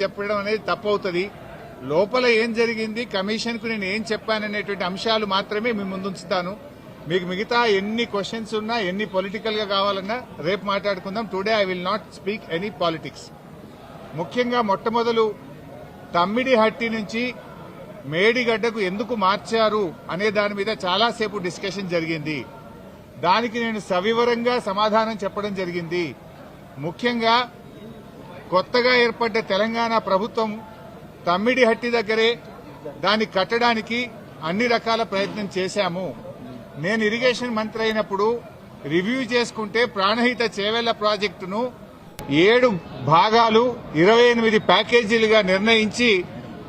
చెప్పడం అనేది తప్పవుతుంది. లోపల ఏం జరిగింది, కమిషన్ కు నేను ఏం చెప్పాననేటువంటి అంశాలు మాత్రమే మీ ముందుంచుతాను. మీకు మిగతా ఎన్ని క్వశ్చన్స్ ఉన్నా, ఎన్ని పొలిటికల్ గా కావాలన్నా రేపు మాట్లాడుకుందాం. Today I will not speak any politics. ముఖ్యంగా మొట్టమొదలు తమ్మిడిహట్టి నుంచి మేడిగడ్డకు ఎందుకు మార్చారు అనే దాని మీద చాలాసేపు డిస్కషన్ జరిగింది. దానికి నేను సవివరంగా సమాధానం చెప్పడం జరిగింది. ముఖ్యంగా కొత్తగా ఏర్పడ్డ తెలంగాణ ప్రభుత్వం తమ్మిడిహట్టి దగ్గరే దాన్ని కట్టడానికి అన్ని రకాల ప్రయత్నం చేశాము. నేను ఇరిగేషన్ మంత్రి అయినప్పుడు రివ్యూ చేసుకుంటే ప్రాణహిత చేవెళ్ల ప్రాజెక్టును 7 భాగాలు 28 ప్యాకేజీలుగా నిర్ణయించి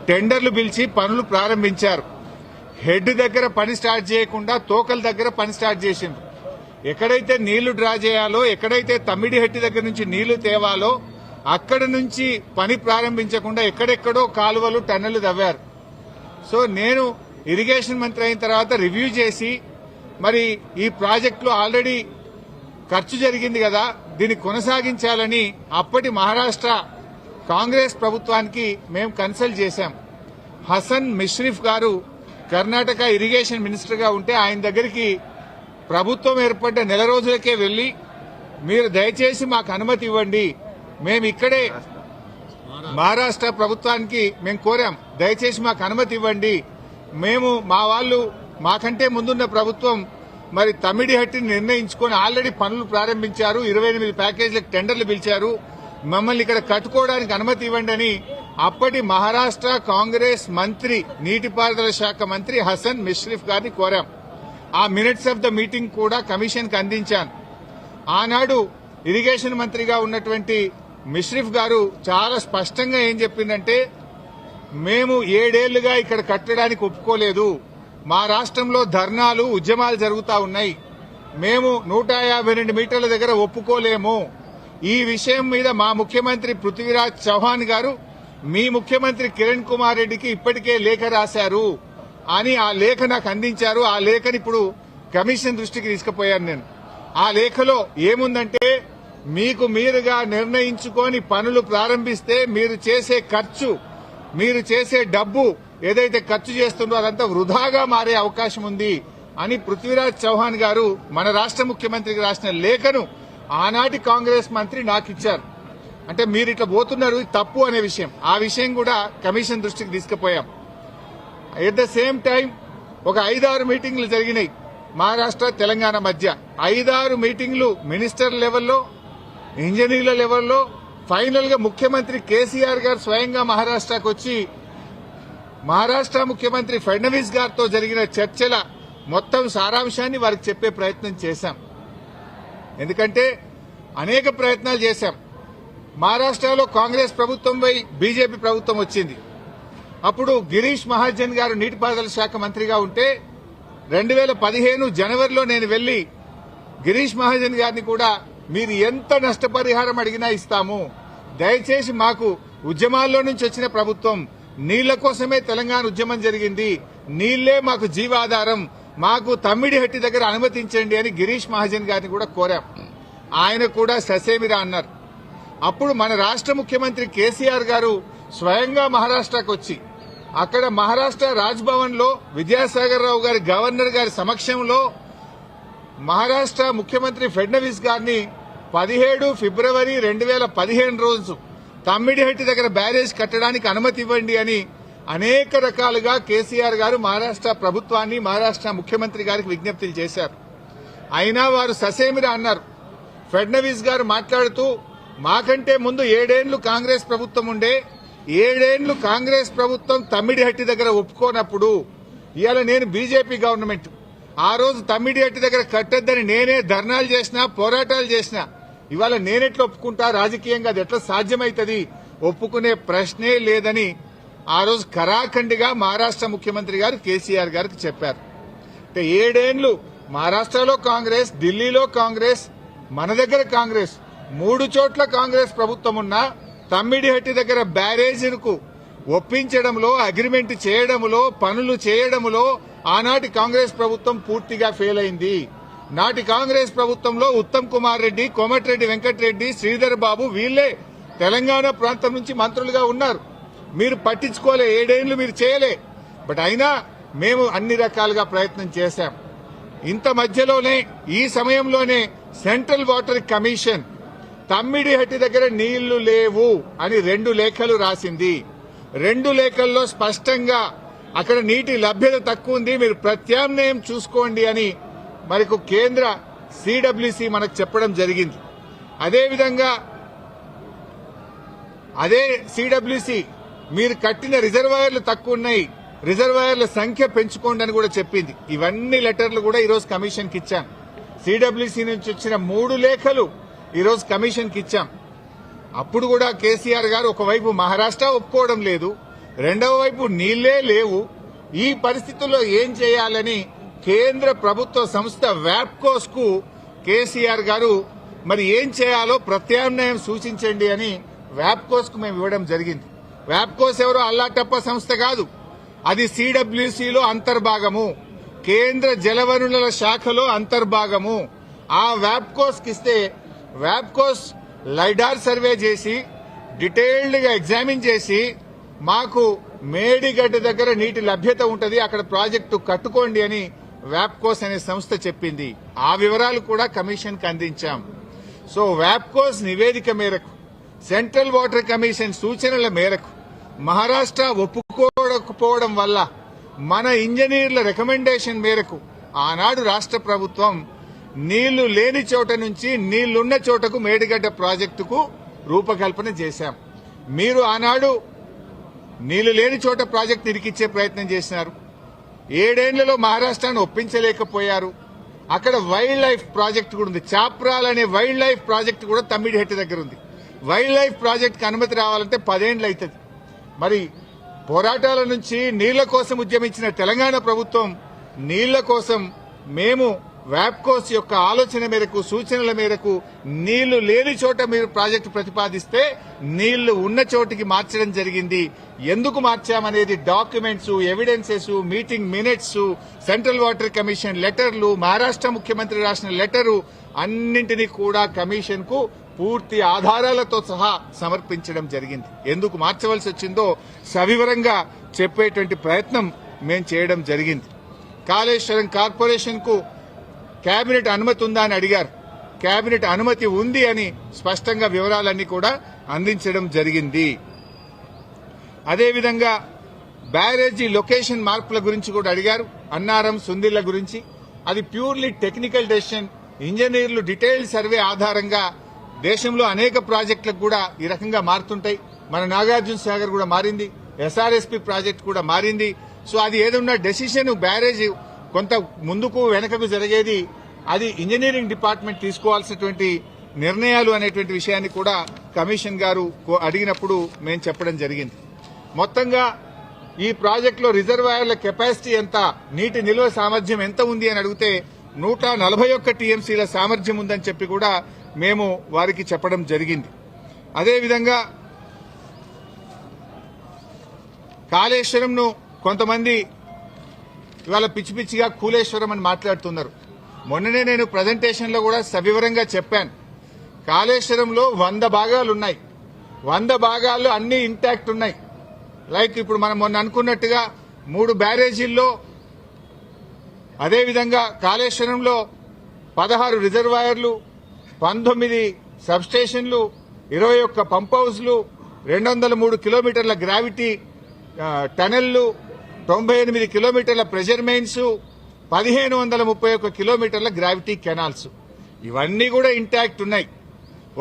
టెండర్లు పిలిచి పనులు ప్రారంభించారు. హెడ్ దగ్గర పని స్టార్ట్ చేయకుండా తోకల దగ్గర పని స్టార్ట్ చేసింది. ఎక్కడైతే నీళ్లు డ్రా చేయాలో, ఎక్కడైతే తమ్మిడిహట్టి దగ్గర నుంచి నీళ్లు తేవాలో అక్కడ నుంచి పని ప్రారంభించకుండా ఎక్కడెక్కడో కాలువలు టన్నెలు తవ్వారు. సో నేను ఇరిగేషన్ మంత్రి అయిన తర్వాత రివ్యూ చేసి మరి ఈ ప్రాజెక్టులో ఆల్రెడీ ఖర్చు జరిగింది కదా, దీన్ని కొనసాగించాలని అప్పటి మహారాష్ట్ర కాంగ్రెస్ ప్రభుత్వానికి మేము కన్సల్ట్ చేశాం. హసన్ మిష్రిఫ్ గారు కర్ణాటక ఇరిగేషన్ మినిస్టర్ గా ఉంటే ఆయన దగ్గరికి ప్రభుత్వం ఏర్పడ్డ నెల రోజులకే వెళ్లి మీరు దయచేసి మాకు అనుమతి ఇవ్వండి, మేము ఇక్కడే మహారాష్ట్ర ప్రభుత్వానికి మేము కోరాం, దయచేసి మాకు అనుమతి ఇవ్వండి, మేము మా వాళ్ళు మాకంటే ముందున్న ప్రభుత్వం మరి తమ్మిడిహట్టిని నిర్ణయించుకొని ఆల్రెడీ పనులు ప్రారంభించారు, 28 ప్యాకేజీలకు టెండర్లు పిలిచారు, మమ్మల్ని ఇక్కడ కట్టుకోవడానికి అనుమతి ఇవ్వండి అని అప్పటి మహారాష్ట్ర కాంగ్రెస్ మంత్రి, నీటిపారుదల శాఖ మంత్రి హసన్ మిష్రిఫ్ గారిని కోరాం. ఆ మినిట్స్ ఆఫ్ ద మీటింగ్ కూడా కమిషన్ కు అందించాను. ఆనాడు ఇరిగేషన్ మంత్రిగా ఉన్నటువంటి మిష్రిఫ్ గారు చాలా స్పష్టంగా ఏం చెప్పిందంటే, మేము 7 ఏళ్లుగా ఇక్కడ కట్టడానికి ఒప్పుకోలేదు, మా రాష్ట్రంలో ధర్నాలు ఉద్యమాలు జరుగుతా ఉన్నాయి, మేము 152 మీటర్ల దగ్గర ఒప్పుకోలేము, ఈ విషయం మీద మా ముఖ్యమంత్రి పృథ్వీరాజ్ చౌహాన్ గారు మీ ముఖ్యమంత్రి కిరణ్ కుమార్ రెడ్డికి ఇప్పటికే లేఖ రాశారు అని ఆ లేఖ నాకు అందించారు. ఆ లేఖని ఇప్పుడు కమిషన్ దృష్టికి తీసుకుపోయాను నేను. ఆ లేఖలో ఏముందంటే, మీకు మీరుగా నిర్ణయించుకొని పనులు ప్రారంభిస్తే మీరు చేసే ఖర్చు, మీరు చేసే డబ్బు ఏదైతే ఖర్చు చేస్తుందో అదంతా వృధాగా మారే అవకాశం ఉంది అని పృథ్వీరాజ్ చౌహాన్ గారు మన రాష్ట్ర ముఖ్యమంత్రికి రాసిన లేఖను ఆనాటి కాంగ్రెస్ మంత్రి నాకు ఇచ్చారు. అంటే మీరు ఇట్లా పోతున్నారు, తప్పు అనే విషయం, ఆ విషయం కూడా కమిషన్ దృష్టికి తీసుకుపోయాం. ఎట్ ద సేమ్ టైం ఒక 5-6 మీటింగ్లు జరిగినాయి మహారాష్ట్ర తెలంగాణ మధ్య. 5-6 మీటింగ్లు మినిస్టర్ లెవెల్లో, ఇంజనీర్ల లెవెల్లో, ఫైనల్ గా ముఖ్యమంత్రి కేసీఆర్ గారు స్వయంగా మహారాష్ట్రకు వచ్చి మహారాష్ట్ర ముఖ్యమంత్రి ఫడ్నవీస్ గారితో జరిగిన చర్చల మొత్తం సారాంశాన్ని వారికి చెప్పే ప్రయత్నం చేశాం. ఎందుకంటే అనేక ప్రయత్నాలు చేశాం. మహారాష్ట్రలో కాంగ్రెస్ ప్రభుత్వంపై బీజేపీ ప్రభుత్వం వచ్చింది. అప్పుడు గిరీష్ మహాజన్ గారు నీటిపారుదల శాఖ మంత్రిగా ఉంటే 2015 జనవరిలో నేను వెళ్లి గిరీష్ మహాజన్ గారిని కూడా మీరు ఎంత నష్టపరిహారం అడిగినా ఇస్తాము, దయచేసి మాకు ఉద్యమాల్లో నుంచి వచ్చిన ప్రభుత్వం, నీళ్ల కోసమే తెలంగాణ ఉద్యమం జరిగింది, నీళ్లే మాకు జీవాధారం, మాకు తమ్మిడిహట్టి దగ్గర అనుమతించండి అని గిరీష్ మహాజన్ గారిని కూడా కోరాం. ఆయన కూడా ససేమిరా అన్నారు. అప్పుడు మన రాష్ట్ర ముఖ్యమంత్రి కేసీఆర్ గారు స్వయంగా మహారాష్ట్రకు వచ్చి అక్కడ మహారాష్ట్ర రాజ్భవన్ లో విద్యాసాగర్ రావు గారి గవర్నర్ గారి సమక్షంలో మహారాష్ట్ర ముఖ్యమంత్రి ఫడ్నవీస్ గారిని 17 ఫిబ్రవరి 2015 రోజు తమ్మిడిహట్టి దగ్గర బ్యారేజ్ కట్టడానికి అనుమతి ఇవ్వండి అని అనేక రకాలుగా కేసీఆర్ గారు మహారాష్ట్ర ప్రభుత్వాన్ని, మహారాష్ట్ర ముఖ్యమంత్రి గారికి విజ్ఞప్తులు చేశారు. అయినా వారు ససేమిరా అన్నారు. ఫడ్నవీస్ గారు మాట్లాడుతూ, మాకంటే ముందు 7 ఏళ్లు కాంగ్రెస్ ప్రభుత్వం ఉండే, 7 ఏళ్లు కాంగ్రెస్ ప్రభుత్వం తమ్మిడిహట్టి దగ్గర ఒప్పుకోనప్పుడు ఇవాళ నేను బీజేపీ గవర్నమెంట్, ఆ రోజు తమ్మిడిహట్టి దగ్గర కట్టొద్దని నేనే ధర్నాలు చేసినా, పోరాటాలు చేసినా, ఇవాళ నేనెట్లా ఒప్పుకుంటా, రాజకీయంగా అది ఎట్లా సాధ్యమైతుంది, ఒప్పుకునే ప్రశ్నే లేదని ఆ రోజు కరాఖండిగా మహారాష్ట్ర ముఖ్యమంత్రి గారు కేసీఆర్ గారికి చెప్పారు. అంటే 7 ఏళ్లు మహారాష్ట్రలో కాంగ్రెస్, ఢిల్లీలో కాంగ్రెస్, మన దగ్గర కాంగ్రెస్, 3 చోట్ల కాంగ్రెస్ ప్రభుత్వం ఉన్నా తమ్మిడిహట్టి దగ్గర బ్యారేజీలకు ఒప్పించడంలో, అగ్రిమెంట్ చేయడంలో, పనులు చేయడంలో ఆనాటి కాంగ్రెస్ ప్రభుత్వం పూర్తిగా ఫెయిల్ అయింది. నాటి కాంగ్రెస్ ప్రభుత్వంలో ఉత్తమ్ కుమార్ రెడ్డి, కోమటిరెడ్డి వెంకటరెడ్డి, శ్రీధర్ బాబు వీళ్లే తెలంగాణ ప్రాంతం నుంచి మంత్రులుగా ఉన్నారు. మీరు పట్టించుకోలే, 7 ఏళ్లు మీరు చేయలే. బట్ అయినా మేము అన్ని రకాలుగా ప్రయత్నం చేశాం. ఇంత మధ్యలోనే ఈ సమయంలోనే సెంట్రల్ వాటర్ కమిషన్ తమ్మిడిహట్టి దగ్గర నీళ్లు లేవు అని 2 లేఖలు రాసింది. 2 లేఖల్లో స్పష్టంగా అక్కడ నీటి లభ్యత తక్కువ ఉంది, మీరు ప్రత్యామ్నాయం చూసుకోండి అని మనకు కేంద్ర సిడబ్ల్యూసి మనకు చెప్పడం జరిగింది. అదేవిధంగా అదే సిడబ్ల్యూసి మీరు కట్టిన రిజర్వాయర్లు తక్కువ ఉన్నాయి, రిజర్వాయర్ల సంఖ్య పెంచుకోండి అని కూడా చెప్పింది. ఇవన్నీ లెటర్లు కూడా ఈరోజు కమిషన్కి ఇచ్చాం. సిడబ్ల్యూసి నుంచి వచ్చిన 3 లేఖలు ఈరోజు కమిషన్కి ఇచ్చాం. అప్పుడు కూడా కేసీఆర్ గారు ఒకవైపు మహారాష్ట్ర ఒప్పుకోవడం లేదు, రెండవ వైపు నీళ్లే లేవు. ఈ పరిస్థితుల్లో ఏం చేయాలని కేంద్ర ప్రభుత్వ సంస్థ వ్యాప్కోస్ కు కేసీఆర్ గారు మరి ఏం చేయాలో ప్రత్యామ్నాయం సూచించండి అని వ్యాప్కోస్ కు మేము ఇవ్వడం జరిగింది. వ్యాప్కోస్ ఎవరో అల్లాటప్ప సంస్థ కాదు, అది సిడబ్ల్యూసీలో అంతర్భాగము, కేంద్ర జలవనరుల శాఖలో అంతర్భాగము. ఆ వ్యాప్కోస్ కి ఇస్తే వ్యాప్కోస్ లైడార్ సర్వే చేసి డీటెయిల్డ్ గా ఎగ్జామిన్ చేసి మాకు మేడిగడ్డ దగ్గర నీటి లభ్యత ఉంటది, అక్కడ ప్రాజెక్టు కట్టుకోండి అని వ్యాప్కోస్ అనే సంస్థ చెప్పింది. ఆ వివరాలు కూడా కమిషన్ కి అందించాం. సో వ్యాప్కోస్ నివేదిక మేరకు, సెంట్రల్ వాటర్ కమిషన్ సూచనల మేరకు మహారాష్ట్ర ఒప్పుకోకపోవడం వల్ల మన ఇంజనీర్ల రికమెండేషన్ మేరకు ఆనాడు రాష్ట్ర ప్రభుత్వం నీళ్లు లేని చోట నుంచి నీళ్లున్న చోటకు మేడిగడ్డ ప్రాజెక్టుకు రూపకల్పన చేశాం. మీరు ఆనాడు నీళ్లు లేని చోట ప్రాజెక్టు ఇరికిచ్చే ప్రయత్నం చేసినారు. 7 ఏళ్లలో మహారాష్ట్రాన్ని ఒప్పించలేకపోయారు. అక్కడ వైల్డ్ లైఫ్ ప్రాజెక్టు కూడా ఉంది, చాప్రాల్ అనే వైల్డ్ లైఫ్ ప్రాజెక్టు కూడా తమ్మిడిహట్టి దగ్గర ఉంది. వైల్డ్ లైఫ్ ప్రాజెక్టుకు అనుమతి రావాలంటే 10 ఏళ్లు అవుతుంది. మరి పోరాటాల నుంచి నీళ్ల కోసం ఉద్యమించిన తెలంగాణ ప్రభుత్వం నీళ్ల కోసం మేము వ్యాప్కోస్ యొక్క ఆలోచన మేరకు, సూచనల మేరకు నీళ్లు లేని చోట మీరు ప్రాజెక్టు ప్రతిపాదిస్తే నీళ్లు ఉన్న చోటికి మార్చడం జరిగింది. ఎందుకు మార్చామనేది documents, evidences, meeting minutes, central water commission లెటర్లు, మహారాష్ట్ర ముఖ్యమంత్రి రాసిన లెటరు అన్నింటినీ కూడా కమిషన్ కు పూర్తి ఆధారాలతో సహా సమర్పించడం జరిగింది. ఎందుకు మార్చవలసి వచ్చిందో సవివరంగా చెప్పేటువంటి ప్రయత్నం మేము చేయడం జరిగింది. కాళేశ్వరం కార్పొరేషన్ కు కేబినెట్ అనుమతి ఉందా అని అడిగారు. కేబినెట్ అనుమతి ఉంది అని స్పష్టంగా వివరాలన్నీ కూడా అందించడం జరిగింది. అదేవిధంగా బ్యారేజీ లొకేషన్ మార్పుల గురించి కూడా అడిగారు. అన్నారం, సుందిళ్ల గురించి అది ప్యూర్లీ టెక్నికల్ డెసిషన్. ఇంజనీర్లు డీటెయిల్డ్ సర్వే ఆధారంగా దేశంలో అనేక ప్రాజెక్టులకు కూడా ఈ రకంగా మారుతుంటాయి. మన నాగార్జున సాగర్ కూడా మారింది, ఎస్ఆర్ఎస్పీ ప్రాజెక్టు కూడా మారింది. సో అది ఏదన్నా డెసిషన్ బ్యారేజ్ కొంత ముందుకు వెనకకు జరిగేది అది ఇంజనీరింగ్ డిపార్ట్మెంట్ తీసుకోవాల్సినటువంటి నిర్ణయాలు అనేటువంటి విషయాన్ని కూడా కమిషన్ గారు అడిగినప్పుడు మేము చెప్పడం జరిగింది. మొత్తంగా ఈ ప్రాజెక్టులో రిజర్వాయర్ల కెపాసిటీ ఎంత, నీటి నిల్వ సామర్థ్యం ఎంత ఉంది అని అడిగితే 141 టీఎంసీల సామర్థ్యం ఉందని చెప్పి కూడా మేము వారికి చెప్పడం జరిగింది. అదేవిధంగా కాళేశ్వరంను కొంతమంది ఇవాళ పిచ్చి పిచ్చిగా కూలేశ్వరం అని మాట్లాడుతున్నారు. మొన్ననే నేను ప్రజెంటేషన్లో కూడా సవివరంగా చెప్పాను. కాళేశ్వరంలో 100 భాగాలున్నాయి. 100 భాగాల్లో అన్ని ఇంటాక్ట్ ఉన్నాయి. లైక్ ఇప్పుడు మనం మొన్న అనుకున్నట్టుగా 3 బ్యారేజీల్లో, అదేవిధంగా కాళేశ్వరంలో 16 రిజర్వాయర్లు, 19 సబ్స్టేషన్లు, 21 పంప్ హౌస్లు, 203 కిలోమీటర్ల గ్రావిటీ టనెళ్లు, 98 కిలోమీటర్ల ప్రెషర్ మెయిన్స్, 1531 కిలోమీటర్ల గ్రావిటీ కెనాల్స్, ఇవన్నీ కూడా ఇంటాక్ట్ ఉన్నాయి.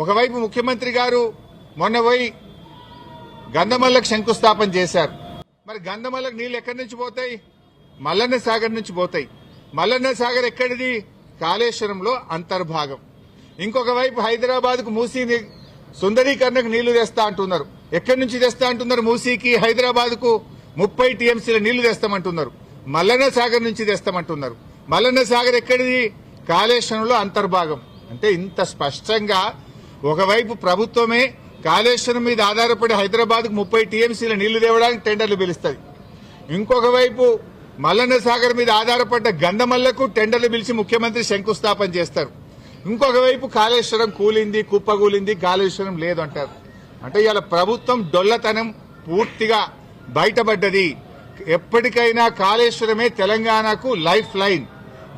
ఒకవైపు ముఖ్యమంత్రి గారు మొన్న పోయి గంధమల్లకు శంకుస్థాపన చేశారు. మరి గంధమల్లకు నీళ్లు ఎక్కడి నుంచి పోతాయి? మల్లన్న సాగర్ నుంచి పోతాయి. మల్లన్న సాగర్ ఎక్కడిది? కాళేశ్వరంలో అంతర్భాగం. ఇంకొక వైపు హైదరాబాద్ కు మూసీ సుందరీకరణకు నీళ్లు తెస్తా అంటున్నారు. ఎక్కడి నుంచి తెస్తా అంటున్నారు? మూసీకి, హైదరాబాద్ కు 30 టీఎంసీల నీళ్లు తెస్తామంటున్నారు. మల్లన్న సాగర్ నుంచి తెస్తామంటున్నారు. మల్లన్న సాగర్ ఎక్కడిది? కాళేశ్వరంలో అంతర్భాగం. అంటే ఇంత స్పష్టంగా ఒకవైపు ప్రభుత్వమే కాళేశ్వరం మీద ఆధారపడి హైదరాబాద్ కు 30 టీఎంసీల నీళ్లు తేవడానికి టెండర్లు పిలుస్తుంది. ఇంకొక వైపు మల్లన్న సాగర్ మీద ఆధారపడ్డ గంధమల్లకు టెండర్లు పిలిచి ముఖ్యమంత్రి శంకుస్థాపన చేస్తారు. ఇంకొక వైపు కాళేశ్వరం కూలింది, కుప్పగూలింది, కాళేశ్వరం లేదు అంటారు. అంటే ఇవాళ ప్రభుత్వం డొల్లతనం పూర్తిగా బయటపడ్డది. ఎప్పటికైనా కాళేశ్వరమే తెలంగాణకు లైఫ్ లైన్,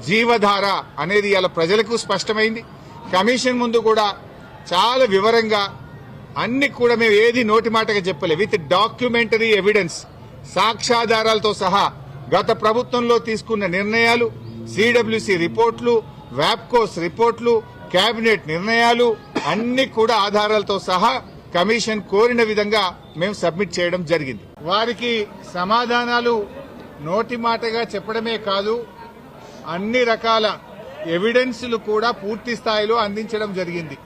జీవధార అనేది ఇవాళ ప్రజలకు స్పష్టమైంది. కమిషన్ ముందు కూడా చాలా వివరంగా అన్ని కూడా మేము ఏది నోటి మాటగా చెప్పలే, విత్ డాక్యుమెంటరీ ఎవిడెన్స్, సాక్ష్యాధారాలతో సహా గత ప్రభుత్వంలో తీసుకున్న నిర్ణయాలు, సిడబ్ల్యూసి రిపోర్ట్లు, వ్యాప్కోస్ రిపోర్ట్లు, కేబినెట్ నిర్ణయాలు అన్ని కూడా ఆధారాలతో సహా కమిషన్ కోరిన విధంగా మేము సబ్మిట్ చేయడం జరిగింది. వారికి సమాధానాలు నోటి మాటగా చెప్పడమే కాదు, అన్ని రకాల ఎవిడెన్స్లు కూడా పూర్తి స్థాయిలో అందించడం జరిగింది.